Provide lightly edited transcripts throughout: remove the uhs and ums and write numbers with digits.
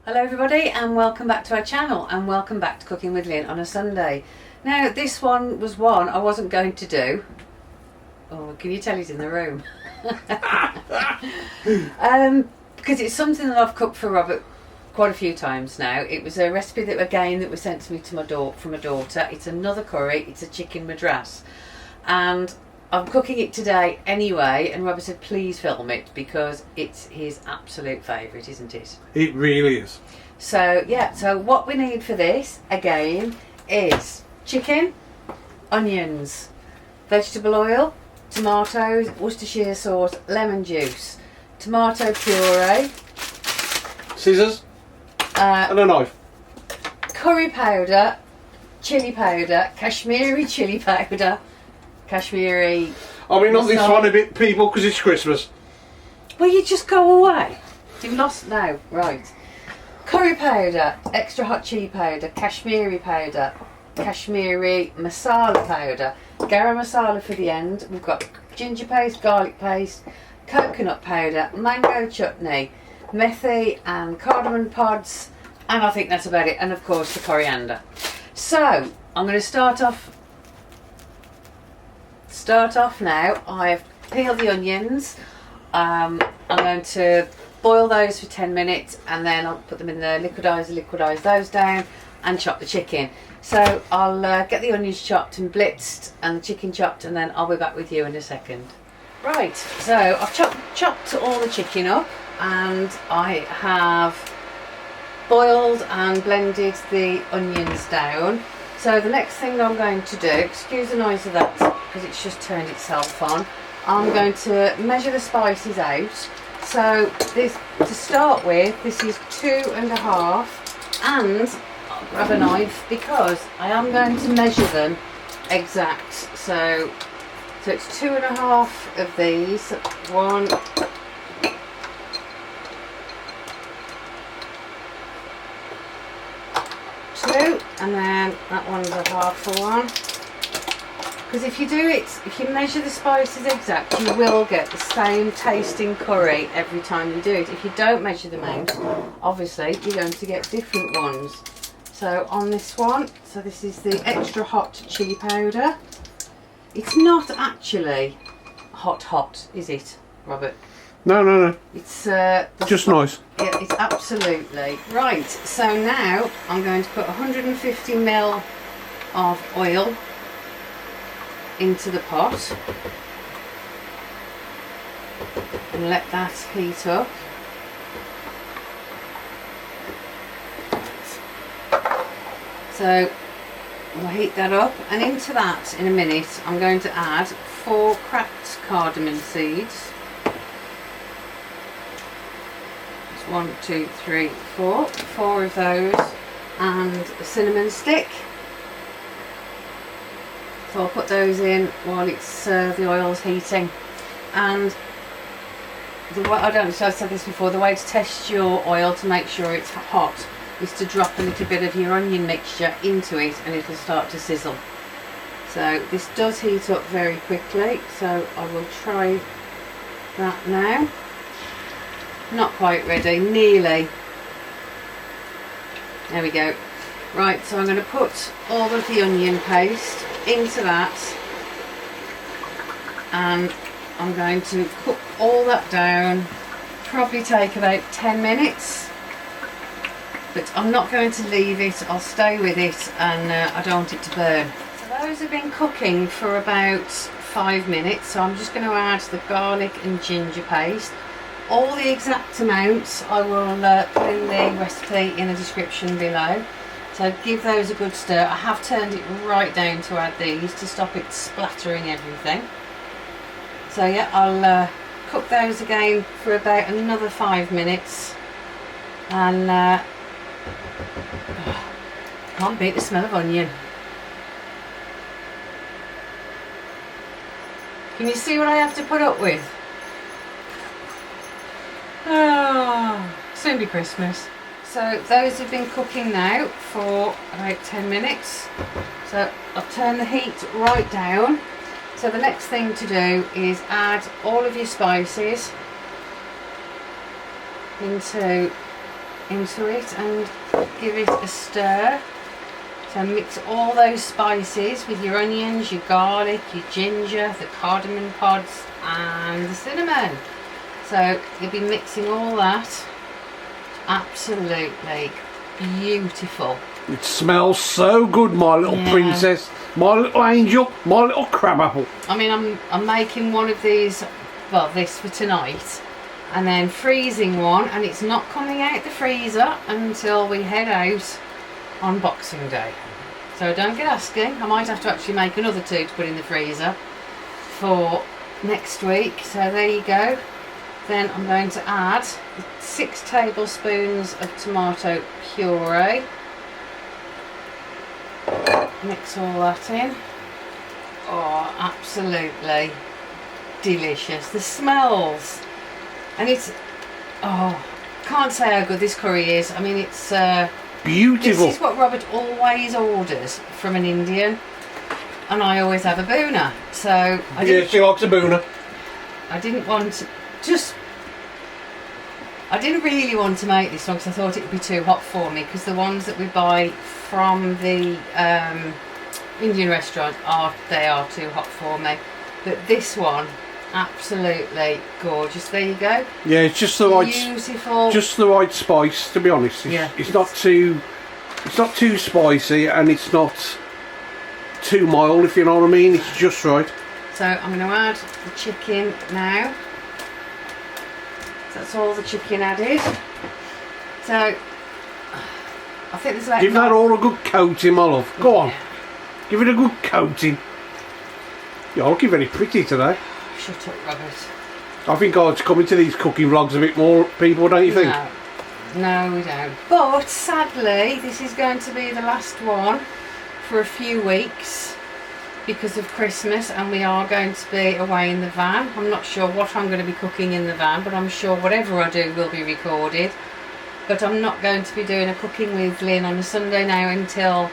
Hello everybody and welcome back to our channel and welcome back to Cooking with Lynn on a Sunday. Now this one was one I wasn't going to do. Oh, can you tell he's in the room? Because it's something that I've cooked for Robert quite a few times now. It was a recipe that was sent to me from a daughter. It's another curry, it's a chicken Madras. And I'm cooking it today anyway, and Robert said please film it because it's his absolute favourite, isn't it? It really is. So yeah, so what we need for this again is chicken, onions, vegetable oil, tomatoes, Worcestershire sauce, lemon juice, tomato puree, scissors and a knife, curry powder, chilli powder, Kashmiri chilli powder, Kashmiri. I mean, not masala. this one a bit, people, because it's Christmas. Well, you just go away. You've lost now, right? Curry powder, extra hot chili powder, Kashmiri powder, Kashmiri masala powder, garam masala for the end. We've got ginger paste, garlic paste, coconut powder, mango chutney, methi and cardamom pods, and I think that's about it. And of course the coriander. So I'm going to start off now. I've peeled the onions. I'm going to boil those for 10 minutes and then I'll put them in the liquidize those down and chop the chicken. So I'll get the onions chopped and blitzed and the chicken chopped, and then I'll be back with you in a second. Right, so I've chopped all the chicken up and I have boiled and blended the onions down. So the next thing I'm going to do, excuse the noise of that because it's just turned itself on, I'm going to measure the spices out. So this, to start with, this is 2.5, and I'll grab a knife because I am going to measure them exact. So it's 2.5 of these, 1, 2, and then that one's a half for one. Because if you measure the spices exact, you will get the same tasting curry every time you do it. If you don't measure them out, obviously you're going to get different ones. So on this one, so this is the extra hot chili powder. It's not actually hot, is it, Robert? No. It's just nice. Yeah, it's absolutely right. So now I'm going to put 150 ml of oil into the pot and let that heat up. So we'll heat that up, and into that in a minute I'm going to add 4 cracked cardamom seeds. 1, 2, 3, 4 of those, and a cinnamon stick. So I'll put those in while it's the oil's heating. And the way, I said this before, the way to test your oil to make sure it's hot is to drop a little bit of your onion mixture into it and it'll start to sizzle. So this does heat up very quickly, so I will try that now. Not quite ready, nearly. There we go. Right, so I'm going to put all of the onion paste into that and I'm going to cook all that down. Probably take about 10 minutes, but I'm not going to leave it. I'll stay with it, and I don't want it to burn. So those have been cooking for about 5 minutes, so I'm just going to add the garlic and ginger paste. All the exact amounts I will put in the recipe in the description below. So give those a good stir. I have turned it right down to add these to stop it splattering everything. So yeah, I'll cook those again for about another 5 minutes, and can't beat the smell of onion. Can you see what I have to put up with? Oh, soon be Christmas. So those have been cooking now for about 10 minutes. So I'll turn the heat right down. So the next thing to do is add all of your spices into into it and give it a stir. So mix all those spices with your onions, your garlic, your ginger, the cardamom pods and the cinnamon. So you'll be mixing all that. Absolutely beautiful. It smells so good, my little princess, my little angel, my little crabapple. I mean, I'm making one of these, well, this for tonight, and then freezing one, and it's not coming out the freezer until we head out on Boxing Day. So don't get asking, I might have to actually make another 2 to put in the freezer for next week. So there you go. Then I'm going to add 6 tablespoons of tomato puree. Mix all that in. Oh, absolutely delicious. The smells, and it's, oh, can't say how good this curry is. I mean, it's beautiful. This is what Robert always orders from an Indian, and I always have a boona. So she likes a boona. I didn't want to I didn't really want to make this one because I thought it would be too hot for me, because the ones that we buy from the Indian restaurant are too hot for me. But this one, absolutely gorgeous. There you go. Yeah, it's just the right, beautiful, just the right spice. To be honest, it's not too spicy and it's not too mild. If you know what I mean, it's just right. So I'm going to add the chicken now. That's all the chicken added. So I think there's about... Give that all a good coating, my love. Go on. Give it a good coating. You're looking very pretty today. Shut up, Robert. I think I ought to come into these cooking vlogs a bit more, people, don't you think? No, we don't. But sadly, this is going to be the last one for a few weeks because of Christmas, and we are going to be away in the van. I'm not sure what I'm going to be cooking in the van, but I'm sure whatever I do will be recorded. But I'm not going to be doing a cooking with Lynn on a Sunday now until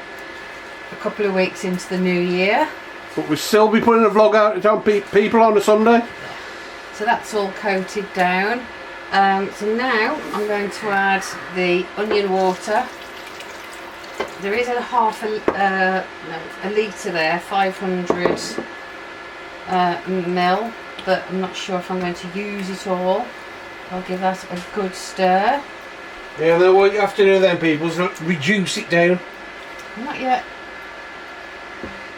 a couple of weeks into the new year. But we'll still be putting a vlog out on people on a Sunday. So that's all coated down. So now I'm going to add the onion water. There is a a litre there, 500 ml, but I'm not sure if I'm going to use it all. I'll give that a good stir. Yeah, then what you have to do then, people, is reduce it down. Not yet.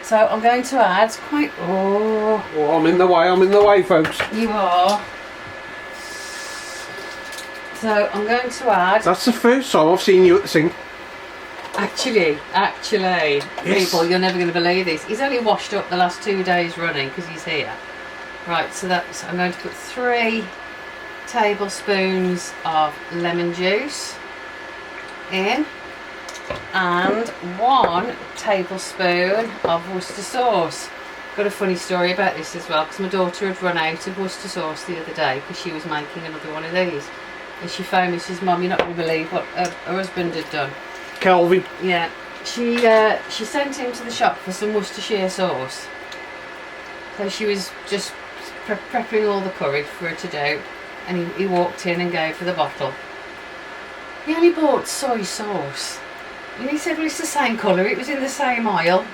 So I'm going to add quite... Oh, I'm in the way, folks. You are. So I'm going to add... That's the first time I've seen you at the sink. Actually, yes. People, you're never going to believe this. He's only washed up the last 2 days running because he's here. Right, so that's... I'm going to put 3 tablespoons of lemon juice in, and 1 tablespoon of Worcester sauce. Got a funny story about this as well, because my daughter had run out of Worcester sauce the other day because she was making another one of these, and she phoned me and says, "Mum, you're not going to believe what her husband had done." Kelvin. Yeah, she sent him to the shop for some Worcestershire sauce. So she was just prepping all the curry for her to do, and he walked in and gave her the bottle. He only bought soy sauce, and he said, "Well, it's the same colour, it was in the same aisle."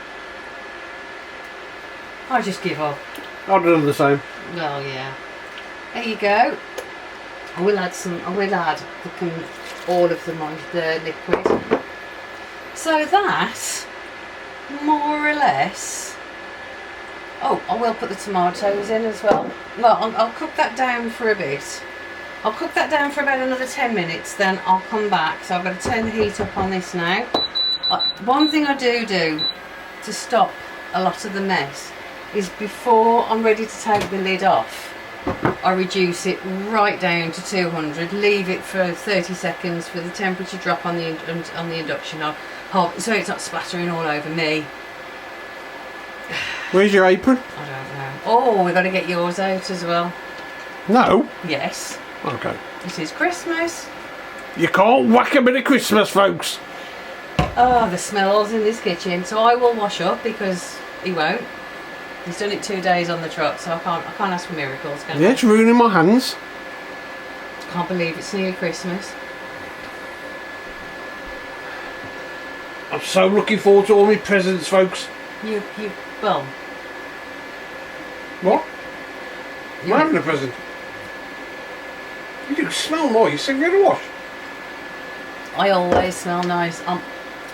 I just give up. I'd have done the same. Well, yeah. There you go. I will add all of the liquid. So that, more or less... Oh, I will put the tomatoes in as well. Well, I'll cook that down for a bit. I'll cook that down for about another 10 minutes, then I'll come back. So I've got to turn the heat up on this now. One thing I do to stop a lot of the mess is, before I'm ready to take the lid off, I reduce it right down to 200, leave it for 30 seconds for the temperature drop on the induction hob, so it's not splattering all over me. Where's your apron? I don't know. Oh, we've got to get yours out as well. No. Yes. Okay. It is Christmas. You can't whack a bit of Christmas, folks. Oh, the smells in this kitchen. So I will wash up because he won't. He's done it 2 days on the trot, so I can't ask for miracles, can I? Yeah, it's ruining my hands. Can't believe it's nearly Christmas. I'm so looking forward to all my presents, folks. Well. What? You're having a present. You do smell nice. Have you had a wash? I always smell nice.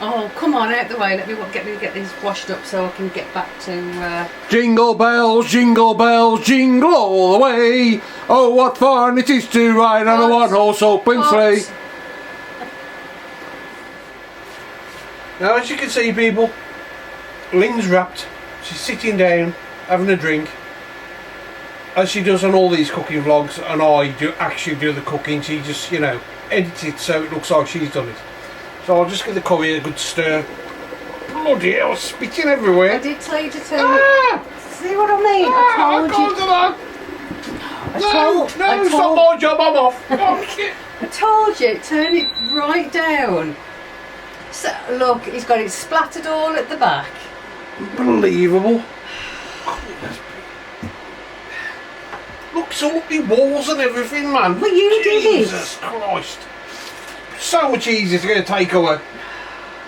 Oh, come on, out the way. Let me get these washed up so I can get back to... Jingle bells, jingle all the way. Oh, what fun it is to ride on a one-horse open sleigh. Now, as you can see, people, Lynn's wrapped. She's sitting down, having a drink. As she does on all these cooking vlogs, and I actually do the cooking. She just, edits it so it looks like she's done it. So I'll just give the curry a good stir. Bloody hell, spitting everywhere. I did tell you to turn it. See what I mean? I told you. It's not my job, I'm off. Oh, shit. I told you, turn it right down. So, look, he's got it splattered all at the back. Unbelievable. Look, it's all up the walls and everything, man. Well, you did it. Jesus Christ. So much easier to go take away.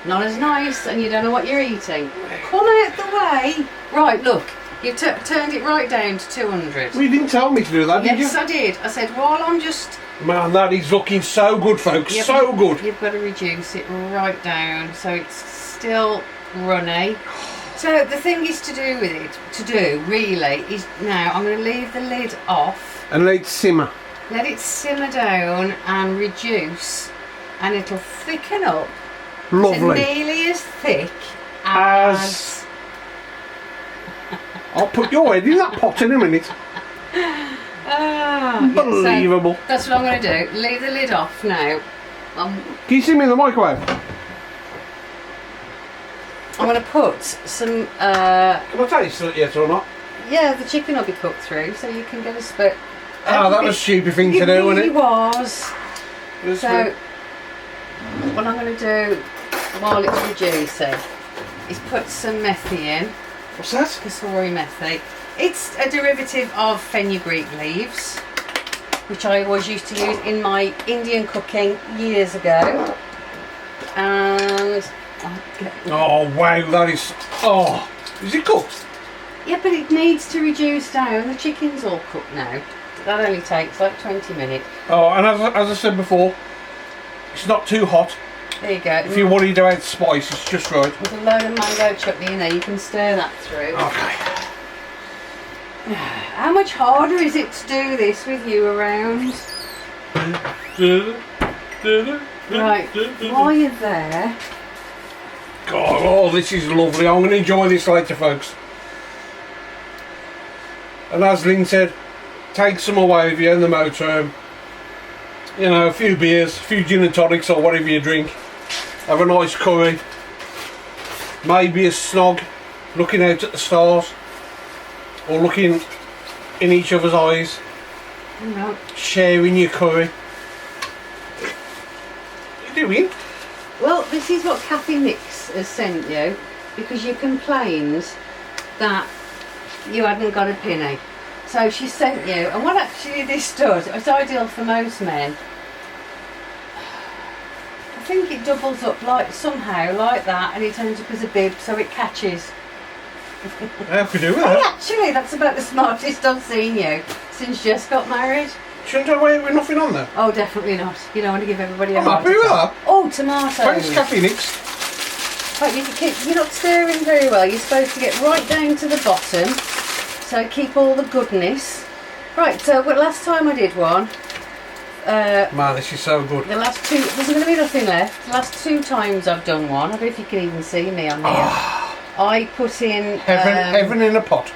Not as nice, and you don't know what you're eating. Come out the way. Right, look, you've turned it right down to 200. Well, you didn't tell me to do that, did you? Yes, I did. I said, while I'm just... Man, that is looking so good, folks. So good. You've got to reduce it right down so it's still runny. So the thing is to do really, is now I'm going to leave the lid off. And let it simmer. Let it simmer down and reduce, and it'll thicken up. Lovely. To nearly as thick as... I'll put your head in that pot in a minute. Unbelievable. Yeah, so that's what I'm going to do. Leave the lid off now. Can you see me in the microwave? I'm going to put some... Can I taste it yet or not? Yeah, the chicken will be cooked through, so you can get a spit. Oh, that was a stupid thing to do, wasn't it? It was. So, what I'm going to do while it's reducing is put some methi in. What's that? Kashmiri methi. It's a derivative of fenugreek leaves, which I always used to use in my Indian cooking years ago. And... Oh, wow, that is... Oh, is it cooked? Yeah, but it needs to reduce down. The chicken's all cooked now. That only takes like 20 minutes. Oh, and as I said before, it's not too hot. There you go. If you're worried about spice, it's just right. With a load of mango chutney in there, you can stir that through. Okay. How much harder is it to do this with you around? Right, while you're there... God, oh, this is lovely. I'm going to enjoy this later, folks. And as Lynn said, take some away with you in the motorhome. You know, a few beers, a few gin and tonics or whatever you drink. Have a nice curry. Maybe a snog, looking out at the stars. Or looking in each other's eyes. No. Sharing your curry. What are you doing? Well, this is what Kathy Nix has sent you, because you complained that you hadn't got a penny. So she sent you, and what actually this does, it's ideal for most men. I think it doubles up somehow like that, and it ends up as a bib so it catches. How could you do with that? Actually, that's about the smartest I've seen you since Jess got married. Shouldn't I wear it with nothing on there? Oh, definitely not. You don't want to give everybody a I'm happy with that. Oh, tomatoes. Thanks, Kathy Nix. Right, you're not stirring very well. You're supposed to get right down to the bottom, so keep all the goodness. Right, so last time I did one. Man, this is so good. The last two, there's going to be nothing left. The last two times I've done one, I don't know if you can even see me on here. I put in... Heaven in a pot.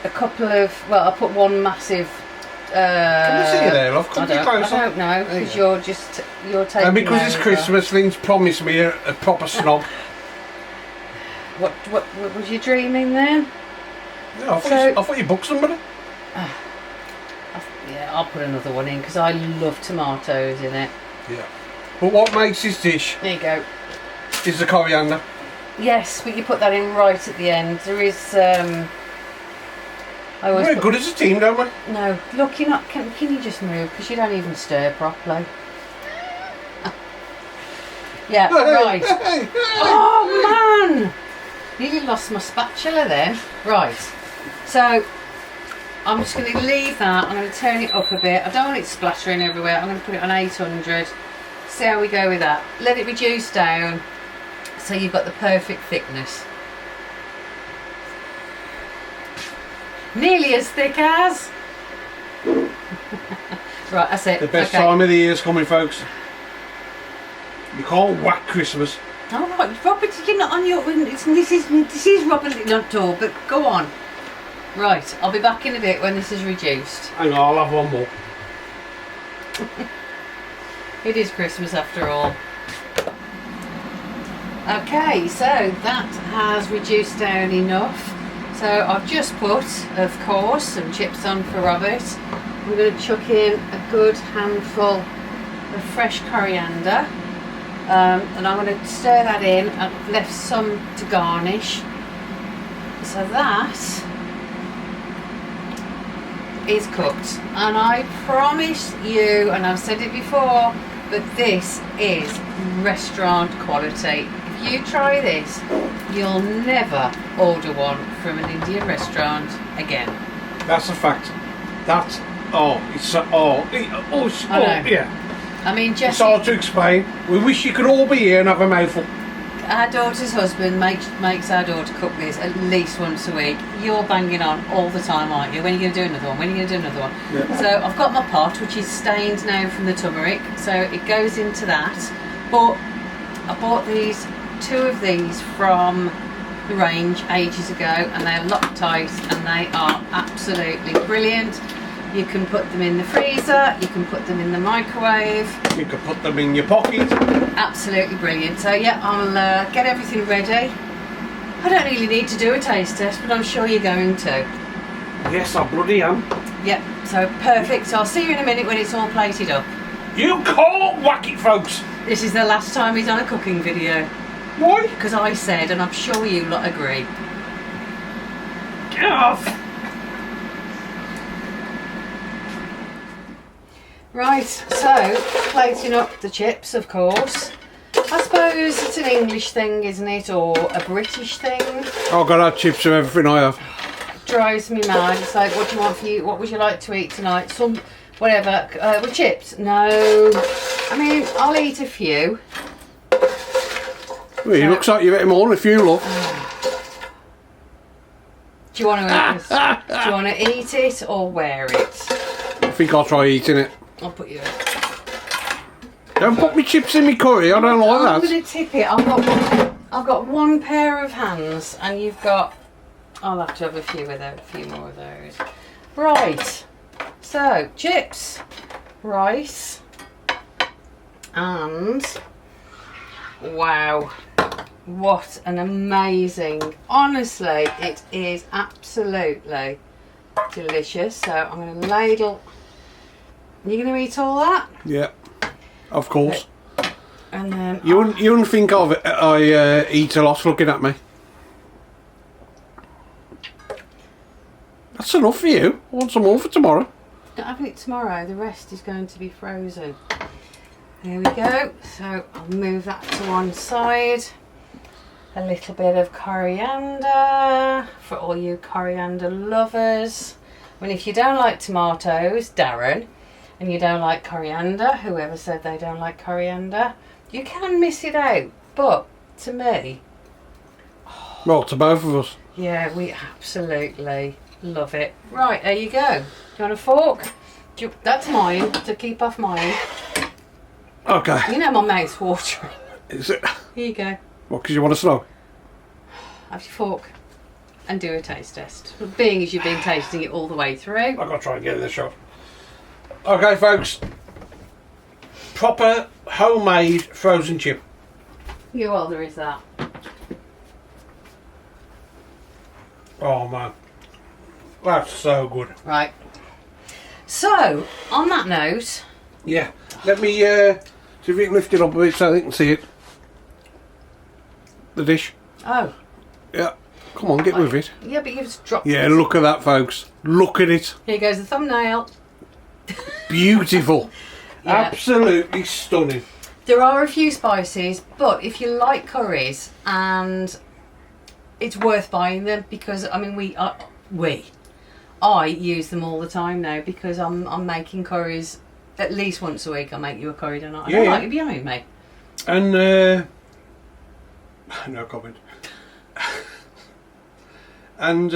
A couple of... Well, I put one massive... Can you see you there, love? Come closer. I don't know, because you're taking... And because it's Christmas, Lynn's promised me a proper snog. What was you dreaming then? Yeah, I thought you booked somebody. Yeah, I'll put another one in, because I love tomatoes in it. Yeah. But what makes this dish... There you go. Is the coriander. Yes, but you put that in right at the end. There is... We're good as a team, don't we? No, look, you're not. Can you just move? Because you don't even stir properly. Yeah, right. Hey, hey. Oh man! Nearly lost my spatula then. Right. So I'm just going to leave that. I'm going to turn it up a bit. I don't want it splattering everywhere. I'm going to put it on 800. See how we go with that. Let it reduce down so you've got the perfect thickness. Nearly as thick as. Right, that's it. The best time of the year is coming, folks. You can't whack Christmas. Oh, right, Robert, you're not on your. This is Robert not all, but go on. Right, I'll be back in a bit when this is reduced. Hang on, I'll have one more. It is Christmas after all. Okay, so that has reduced down enough. So I've just put, of course, some chips on for Robert. I'm going to chuck in a good handful of fresh coriander. And I'm going to stir that in. I've left some to garnish. So that is cooked. And I promise you, and I've said it before, but this is restaurant quality. If you try this, you'll never order one from an Indian restaurant again. That's a fact. That's yeah. I mean, It's Jessie, hard to explain. We wish you could all be here and have a mouthful. our daughter's husband makes our daughter cook this at least once a week. You're banging on all the time, aren't you? When are you going to do another one? When are you going to do another one? Yeah. So I've got my pot, which is stained now from the turmeric, so it goes into that. But I bought two of these from the range ages ago, and they're Loctite, and they are absolutely brilliant. You can put them in the freezer, you can put them in the microwave. You could put them in your pocket. Absolutely brilliant. So yeah, I'll get everything ready. I don't really need to do a taste test, but I'm sure you're going to. Yes, I bloody am. Yep, so perfect. So I'll see you in a minute when it's all plated up. You can't whack it, folks. This is the last time he's on a cooking video. Why? Because I said, and I'm sure you lot agree. Get off. Right, so plating up the chips, of course. I suppose it's an English thing, isn't it, or a British thing? I've got to have chips of everything I have. Drives me mad. It's like, what do you want for you? What would you like to eat tonight? Some, whatever. With chips? No. I mean, I'll eat a few. Well, it looks like you've eaten more than a few, look. Do you want to eat this? Do you want to eat it or wear it? I think I'll try eating it. I'll put you in. Don't put me chips in me curry, I don't like I'm that. going to tip it. I've got one pair of hands, and you've got. I'll have to have a few more of those. Right. So chips, rice, and wow, what an amazing! Honestly, it is absolutely delicious. So I'm going to ladle. You're going to eat all that? Yeah, of course. And then You wouldn't think I eat a lot looking at me. That's enough for you. I want some more for tomorrow. not having it tomorrow. The rest is going to be frozen. There we go. So I'll move that to one side. A little bit of coriander for all you coriander lovers. I mean, if you don't like tomatoes, Darren, and you don't like coriander, whoever said they don't like coriander, you can miss it out. But to me, Well, to both of us. yeah, we absolutely love it. Right, there you go. Do you want a fork? That's mine, to keep off mine. Okay. You know my mouth's watering. Is it? Here you go. What, because you want to slow? Have your fork and do a taste test. Being as you've been tasting it all the way through. I've got to try and get in the shop. Okay, folks. Proper homemade frozen chip. You all there is that. Oh man, that's so good. Right. So, on that note, Yeah, let me see if you can lift it up a bit so they can see it. The dish. oh, Yeah, come on, get with it. yeah, but you've just dropped Yeah, it. look at that, folks. Look at it. Here goes the thumbnail. Beautiful. Yeah. Absolutely stunning. There are a few spices, but if you like curries, and it's worth buying them, because I mean I use them all the time now, because I'm making curries at least once a week. I make you a curry, don't I? I don't like you behind me. And no comment. And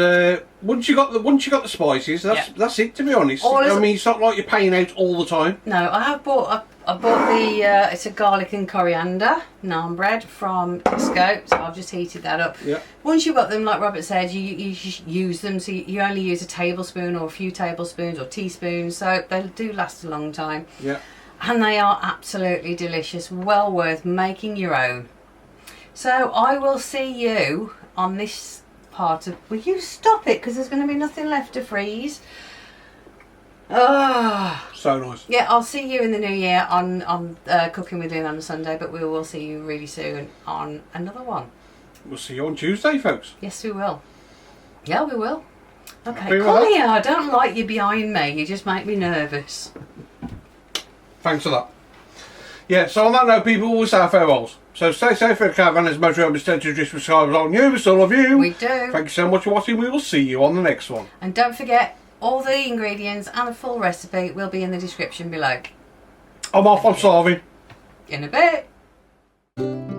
once you got the spices, that's it. To be honest, I mean, it's not like you're paying out all the time. No, I bought the it's a garlic and coriander naan bread from Tesco, so I've just heated that up. Yeah. Once you've got them, like Robert said, you use them, so you only use a tablespoon or a few tablespoons or teaspoons, so they do last a long time. Yeah. And they are absolutely delicious, well worth making your own. So I will see you on this part of... Will you stop it? Because there's going to be nothing left to freeze. So nice. Yeah, I'll see you in the new year on Cooking with Lynn on a Sunday, but we will see you really soon on another one. We'll see you on Tuesday, folks. Yes, we will. Yeah, we will. Okay, Happy with come that? here. I don't like you behind me. You just make me nervous. Thanks for that. Yeah, so on that note, people, we'll say our farewells. So stay safe for the caravan as much as to just subscribe on you. We still love you. We do. Thank you so much for watching. We will see you on the next one. And don't forget, all the ingredients and a full recipe will be in the description below. I'm off. I'm starving. In a bit.